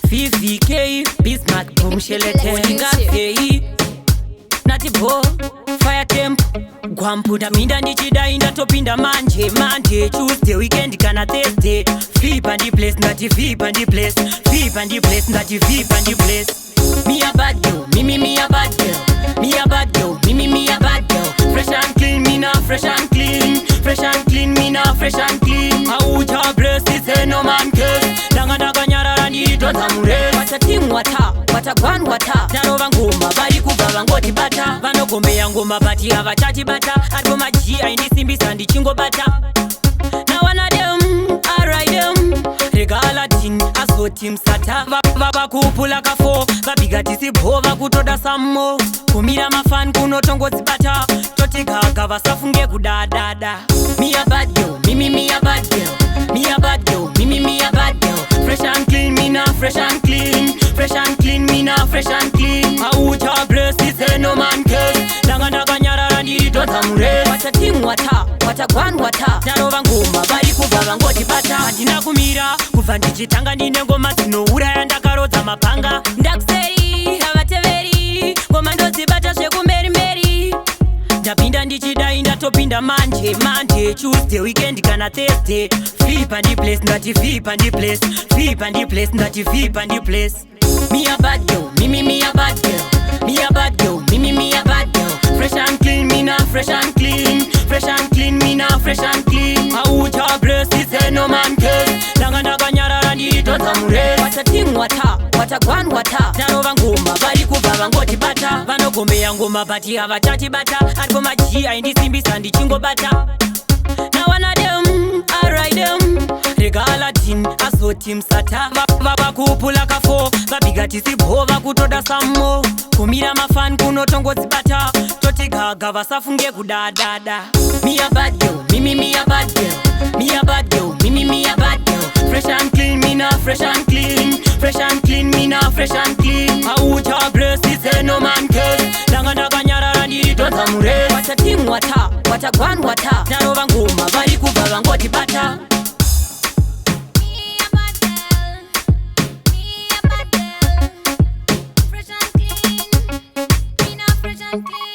VVK, Bismarck, boom shelete. Inga fei, nati bo, fire temp. Gwampuda minda ndichida inda topinda manje. Tuesday, weekend kana Thursday. Flip and the place, nati flip and the place. Flip and the place, nati flip and the place. Me a bad girl, me a bad girl. Me a bad girl, me a bad girl. Fresh and clean, me na fresh and clean. Fresh and clean, me na fresh and clean. Auta breast is a no man curse. Daga nyara ni tonza mure. Wata team wata gwan wata. Narova ngoma bari kubaba ngoti bata. Vano gombe ya ngoma bati avachati bata. Arbo maji aindi simbi sandi chingo bata. Na wana dem, I ride dem. Regala tin, aso team sata. Vaba kupula kafo. Vabiga tisi bova kutoda samo. Kumira mafan kuno tongo zibata. Toti gaga vasafunge kudadada. Me a bad girl, me a bad girl. Me a bad girl, me a bad girl. Fresh and clean, me na fresh and clean. Fresh and clean, me na fresh and clean. Auta breast is a no man curse. Daga nyara randi tonza mure. Wata team wata gwan wata. Narova ngoma bari kubaba ngoti bata. Andina kumira kuva ndichitanga ndine ngoma dzinouraya ndakarodza mapanga. Ndakuseri havateveri ngoma ndodzibata zvekumberi. Ndapinda ndichida indatopinda manje. Tuesday, weekend kana Thursday. Flip and the place, ndati flip and the place. Flip and the place, ndati flip and the place. Me a bad girl, me a bad girl. Me a bad girl, me a bad girl. Fresh and clean, me na fresh and clean. Fresh and clean, me na fresh and clean. Auta breast is a no man curse. Daga nyara randi tonza mure. Wata team wata gwan wata. Narova ngoma bari kubaba ngoti bata. Vano gombe ya ngoma bati avachati bata. Arbo maji aindi simbi sandi chingo bata. Na wana dem, I ride dem. Regala tin, aso team sata. Vaba kupula kafo. Vabiga tisi bova kutoda samo. Kumira mafan kuno tongo zibata. Toti gaga vasafunge kudadada. Me a bad girl, me a bad girl. Me a bad girl, me a bad girl. Fresh and clean, me na fresh and clean. Fresh and clean, me na fresh and clean. Auta breast is a no man curse. Daga nyara randi tonza mure. Wata team wata gwan wata. Narova ngoma bari kubaba ngoti bata. Fresh and clean.